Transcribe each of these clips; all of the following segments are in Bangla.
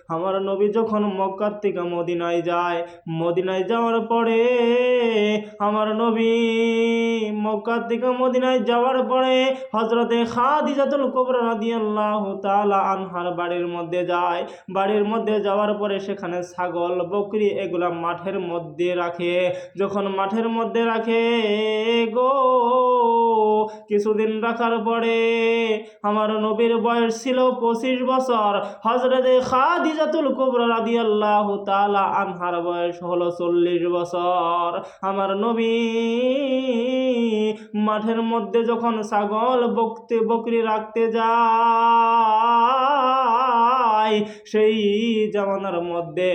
আমার নবী যখন মক্কা থেকে মদিনায় যায়, মদিনায় যাওয়ার পরে আমার নবী মক্কা থেকে মদিনায় যাওয়ার পরে হযরতে খাদিজাতুল কুবরা রাদিয়াল্লাহু তাআলা আনহার বাড়ির মধ্যে যায়। বাড়ির মধ্যে যাওয়ার পরে সেখানে ছাগল বকরি এগুলা মাঠের মধ্যে রাখে। যখন মাঠের মধ্যে রাখে গো, কিছুদিন রাখার পরে আমার নবীর বয়স ছিল 25 বছর। হযরতে খাদিজাতুল কুবরা রাদিয়াল্লাহু তাআলা আনহার বয়স হলো 40 বছর। আমার নবী মাঠের মধ্যে যখন ছাগল বকরি রাখতে যায়, সেই জামানার মধ্যে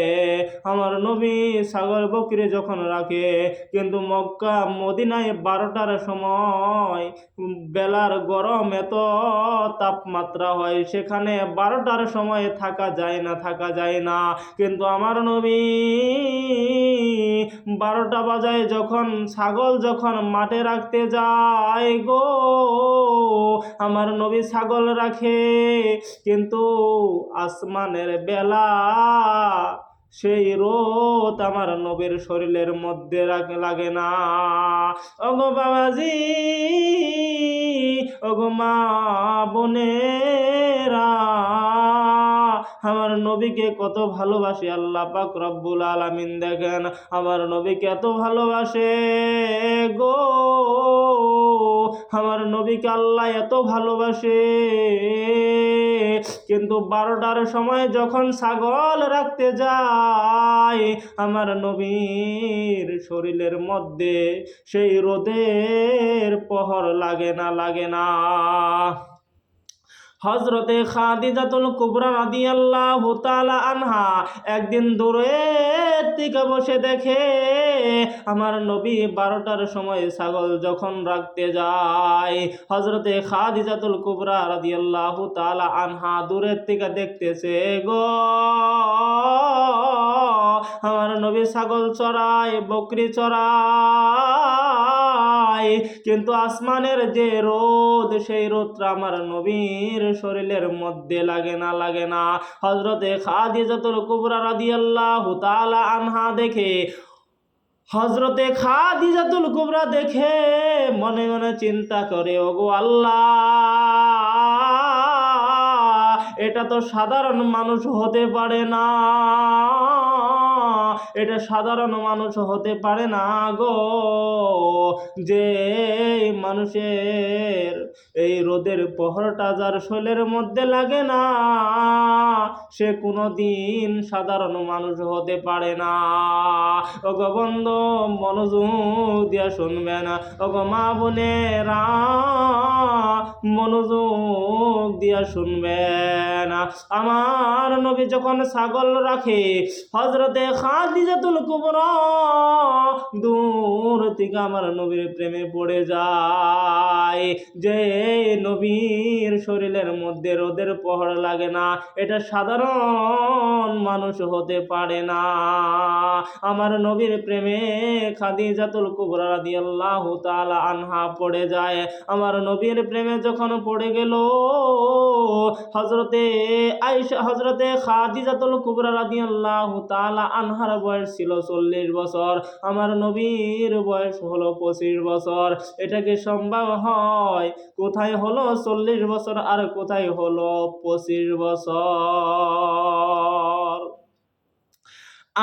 আমার নবী ছাগল বকরি যখন রাখে, কিন্তু মক্কা মদিনায় 12টার সময় বেলার গরম এত তাপমাত্রা হয়, সেখানে 12টার সময় থাকা যায় না। কিন্তু আমার নবী 12টা বাজায় যখন ছাগল যখন মাঠে রাখতে যায় গো, আমার নবী ছাগল রাখে, কিন্তু আসমানের বেলা সেই রোদ আমার নবীর শরীরের মধ্যে লাগে না। ওগো বাবাজি, ওগো মা বোনেরা, আমার নবীকে কত ভালোবাসে আল্লাহ পাক রব্বুল আলামিন। দেখেন আমার নবীকে এত ভালোবাসে গো, আমার নবীকে আল্লাহ এত ভালোবাসে, কিন্তু 12টার সময় যখন ছাগল রাখতে যায়, আমার নবীর শরীরের মধ্যে সেই রোদের প্রহর লাগে না। হযরতে খাদিজাতুল কুবরা রাদিয়াল্লাহু তাআলা আনহা একদিন দূরের থেকে বসে দেখে আমার নবী 12টার সময় ছাগল যখন রাখতে যায়, হযরতে খাদিজাতুল কুবরা রাদিয়াল্লাহু তাআলা আনহা দূরের থেকে দেখতেছে গো, আমার নবী ছাগল চড়ায়, বকরি চড়ায়, কিন্তু আসমানের যে রোদ, সেই রোদটা আমার নবীর শরীরের মধ্যে লাগে না। হযরতে খাদিজাতুল কুবরা রাদিয়াল্লাহু তাআলা আনহা দেখে, হযরতে খাদিজাতুল কুবরা দেখে মনে মনে চিন্তা করে, ওগো আল্লাহ, এটা তো সাধারণ মানুষ হতে পারে না, এটা সাধারণ মানুষ হতে পারে না গো, যে মানুষের এই রোদের প্রহরটা যার শরীরের মধ্যে লাগে না, সে কোনোদিন সাধারণ মানুষ হতে পারে না। ওগো বন্ধু, মনোযোগ দিয়া শুনবেন, ওগো মা বোনেরা মনোযোগ দিয়া শুনবেন। আমার নবী যখন ছাগল রাখে, হযরতে খাদিজাতুল কুবরা দূর থেকে আমার নবীর প্রেমে পড়ে যায়। যে নবীর শরীরের মধ্যে রোদের প্রহর লাগে না, এটা সাধারণ মানুষ হতে পারে না। আমার নবীর প্রেমে খাদিজাতুল কুবরা রাদিয়াল্লাহু তাআলা আনহা পড়ে যায়। আমার নবীর প্রেমে যখন পড়ে গেল, হযরতে খাদিজাতুল কুবরা রাদিয়াল্লাহু তাআলা আনহার বয়স ছিল 40 বছর, আমার নবীর বয়স হলো 25 বছর। এটা কি সম্ভব হয়? কোথায় হলো 40 বছর আর কোথায় হলো 25 বছর?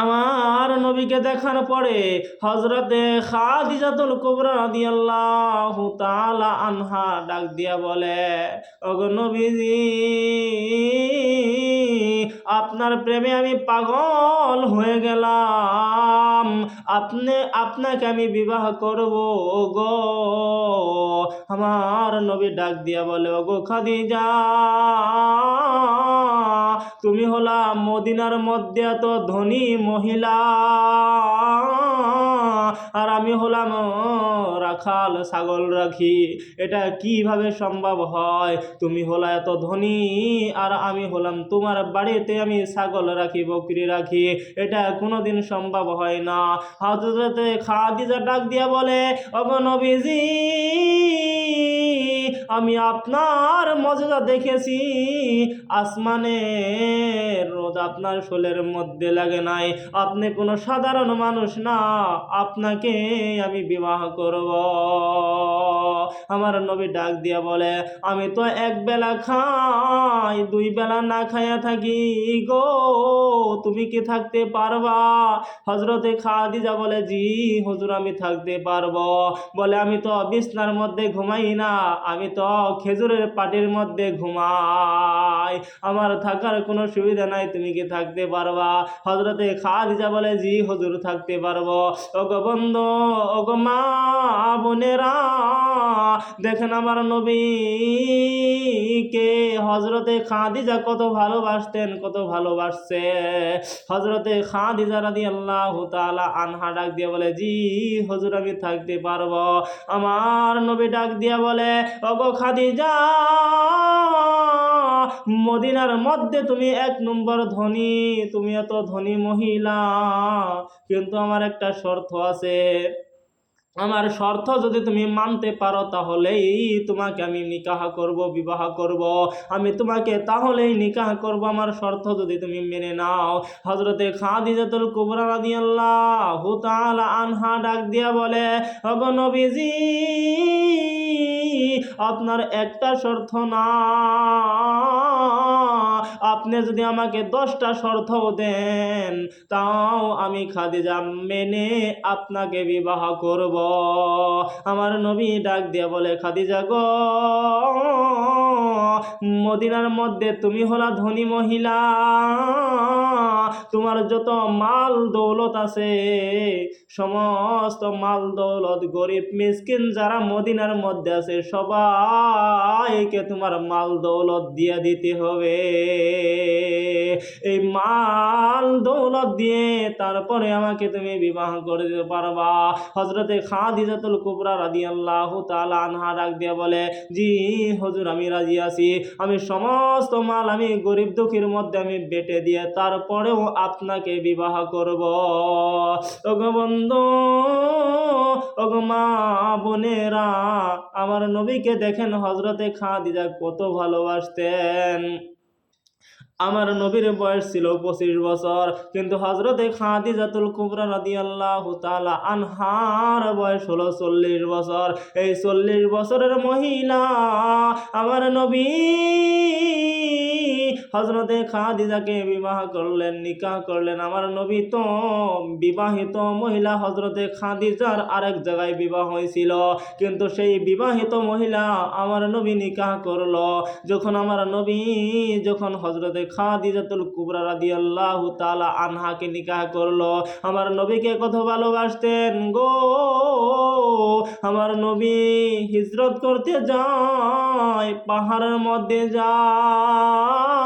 আমার নবীকে দেখার পরে হযরতে খাদিজাতুল কুবরা রাদিয়াল্লাহু তাআলা আনহা ডাক দিয়া বলে, ওগো নবীজি, আপনার প্রেমে আমি পাগল হয়ে গেলাম, আপনাকে আমি বিবাহ করব গো। আমার নবী ডাক দিয়া বলে, ওগো খাদিজা, তুমি হলা মদিনার মধ্যে এত ধনী মহিলা, আর আমি হলাম রাখাল, ছাগল রাখি, এটা কিভাবে সম্ভব হয়? তুমি হলা এত ধনী আর আমি হলাম তোমার বাড়িতে আমি ছাগল রাখি, বকরি রাখি, এটা কোনোদিন সম্ভব হয় না। হযরতে খাদিজা ডাক দিয়া বলে, ওগো নবীজি, আমি আপনার মর্যাদা দেখেছি, আসমানের রোদ আপনার শোলের মধ্যে লাগে নাই, আপনি কোনো সাধারণ মানুষ না, আপনাকে আমি বিবাহ করব। আমার নবী ডাক দিয়া বলে, আমি তো এক বেলা খাই, দুই বেলা না খাইয়া থাকি গো, তুমি কি থাকতে পারবা? হযরতে খাদিজা বলে, জি হুজুর আমি থাকতে পারবো। বলে, আমি তো বিছনার মধ্যে ঘুমাই না, আমি তো খেজুরের পাটির মধ্যে ঘুমাই, আমার থাকার কোনো সুবিধা নাই, তুমি কি থাকতে পারবা? হযরতে খাদিজা বলে, জি হুজুর থাকতে পারবো। ওগো বন্ধু, ওগো মা বোনেরা, দেখেন আমার নবীকে হযরতে খাদিজা কত ভালোবাসতেন, কত ভালোবাসছে। হযরতে খাদিজা রাদিয়াল্লাহু তাআলা আনহা ডাক দিয়ে বলে, জি হুজুর আমি থাকতে পারবো। আমার নবী ডাক দিয়া বলে, ওগো খাদিজা, মদিনার মধ্যে তুমি এক নম্বর ধনী, তুমি এত ধনী মহিলা, কিন্তু আমার একটা শর্ত আছে, আমার শর্ত যদি তুমি মানতে পারো তাহলেই তোমাকে আমি নিকাহ করব, বিবাহ করব, আমি তোমাকে তাহলেই নিকাহ করব, আমার শর্ত যদি তুমি মেনে নাও। হযরতে খাদিজাতুল কুবরা রাদিয়াল্লাহু তাআলা আনহা ডাক দিয়া বলে, ওগো নবীজি, আপনার একটা শর্ত না, আপনি যদি আমাকে 10টা শর্ত দেন, তাও আমি খাদিজা মেনে আপনাকে বিবাহ করব। আমার নবী ডাক দিয়া বলে, খাদিজা গো, মদিনার মধ্যে তুমি হলা ধনী মহিলা, তোমার যত মাল দৌলত আছে, সমস্ত মাল দৌলত গরিব মিসকিন যারা মদিনার মধ্যে আছে সবাইকে তোমার মাল দৌলত দিয়ে দিতে হবে। এই মাল দৌলত দিয়ে তারপরে আমাকে তুমি বিবাহ করে দিতে পারবা। হযরতে খাদিজাতুল কুবরা রাদিয়াল্লাহু তাআলা আনহা ডাক দিয়ে বলে, জি হুজুর আমি রাজি আছি, আমি সমস্ত মাল আমি গরিব দুঃখীর মধ্যে আমি বেটে দিয়ে তারপরেও আপনাকে বিবাহ করব। ওগো বন্ধু, ওগো মা বোনেরা, আমার নবীকে দেখেন হযরতে খাদিজা কত ভালোবাসতেন। আমার নবীর বয়স ছিল 25 বছর, কিন্তু হযরতে খাদিজাতুল কুবরা রাদিয়াল্লাহু তাআলা আনহার বয়স হলো 40 বছর। এই 40 বছরের মহিলা আমার নবী হযরতে খাদিজাকে বিবাহ করলেন, নিকাহ করলেন। আমার নবী তো বিবাহিত মহিলা, হযরতে খাদিজার আরেক জায়গায় বিবাহ হয়েছিল, কিন্তু সেই বিবাহিত মহিলা আমার নবী নিকাহ করলো। যখন আমার নবী যখন হযরতে খাদিজাতুল কুবরা রাদিয়াল্লাহু তাআলা আনহাকে নিকাহ করলো, আমার নবীকে কত ভালোবাসতেন গো। আমার নবী হিজরত করতে যায়, পাহাড়ের মধ্যে যায়,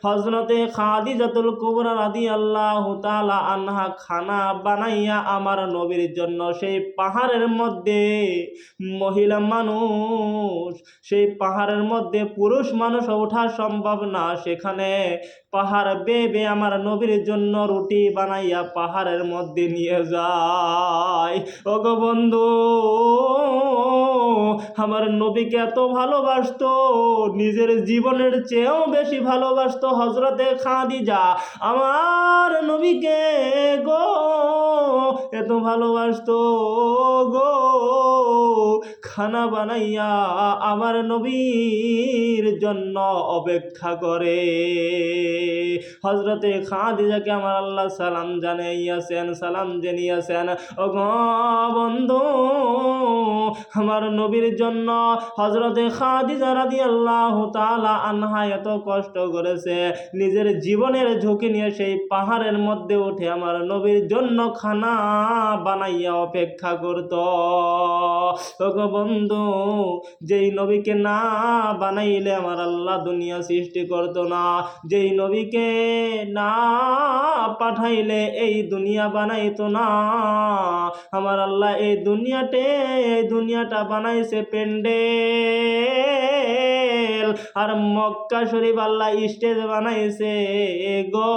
হযরতে খাদিজাতুল কুবরা রাদিয়াল্লাহু তাআলা আনহা খানা বানাইয়া আমার নবীর জন্য সেই পাহাড়ের মধ্যে, মহিলা মানুষ সেই পাহাড়ের মধ্যে পুরুষ মানুষ ওঠা সম্ভব না, সেখানে পাহাড় বেয়ে বেয়ে আমার নবীর জন্য রুটি বানাইয়া পাহাড়ের মধ্যে নিয়ে যায়। ওগো বন্ধু, আমার নবীকে এত ভালোবাসতো, নিজের জীবনের চেয়েও বেশি ভালোবাসতো হযরতে খাদিজা আমার নবীকে গো, এত ভালোবাসতো গো, খানা বানাইয়া আমার নবীর জন্য অপেক্ষা করে। হযরতে খাদিজাকে আমার আল্লাহ সালাম জানাইয়াছেন, সালাম জানিয়েছেন। ওগো বন্ধু, আমার নবীর জন্য হযরতে খাদিজা রাদিয়াল্লাহু তাআলা আনহা এত কষ্ট করেছে, নিজের জীবনের ঝুঁকি নিয়ে সেই পাহাড়ের মধ্যে উঠে আমার নবীর জন্য খানা বানাইয়া অপেক্ষা করত। ওগো বন্ধু, যেই নবীকে না বানাইলে আমার আল্লাহ দুনিয়া সৃষ্টি করতো না, যেই নবীকে না পাঠাইলে এই দুনিয়া বানাইতো না। আমার আল্লাহ এই দুনিয়াটা বানাইছে প্যান্ডেল, আর মক্কা শরীফ আল্লাহ স্টেজ বানাইছে গো।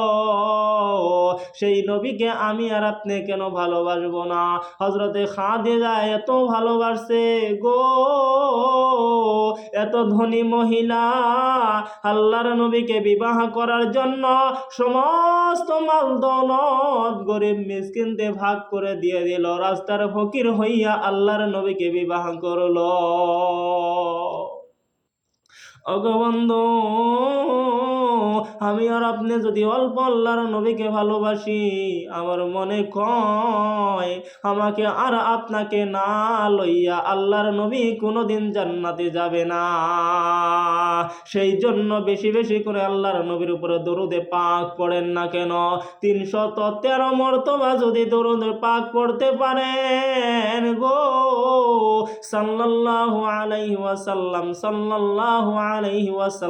সেই নবীকে আমি আর আপনি কেন ভালোবাসবো না? হযরতে খাদিজা এত ভালোবাসে গো, এত ধনী মহিলা আল্লাহর নবীকে বিবাহ করার জন্য সমস্ত মাল দৌলত গরিব মিসকিনতে ভাগ করে দিয়ে দিল, রাস্তার ফকির হইয়া আল্লাহর নবীকে বিবাহ করলো। ওগো বন্ধু, আমি আর আপনি যদি অল্প আল্লাহর নবীকে ভালোবাসি, আমার মনে কয় আমাকে আর আপনাকে না লইয়া আল্লাহর নবী কোনোদিন জান্নাতে যাবে না। সেই জন্য বেশি বেশি করে আল্লাহর নবীর উপরে দরুদে পাক পড়েন না কেন? 313 মর্তবা যদি দরুদে পাক পড়তে পারেন গো, সাল্লাল্লাহু আলাইহি ওয়াসাল্লাম, সাল্লাল্লাহু আলাইহি ওয়াসাল্লাম।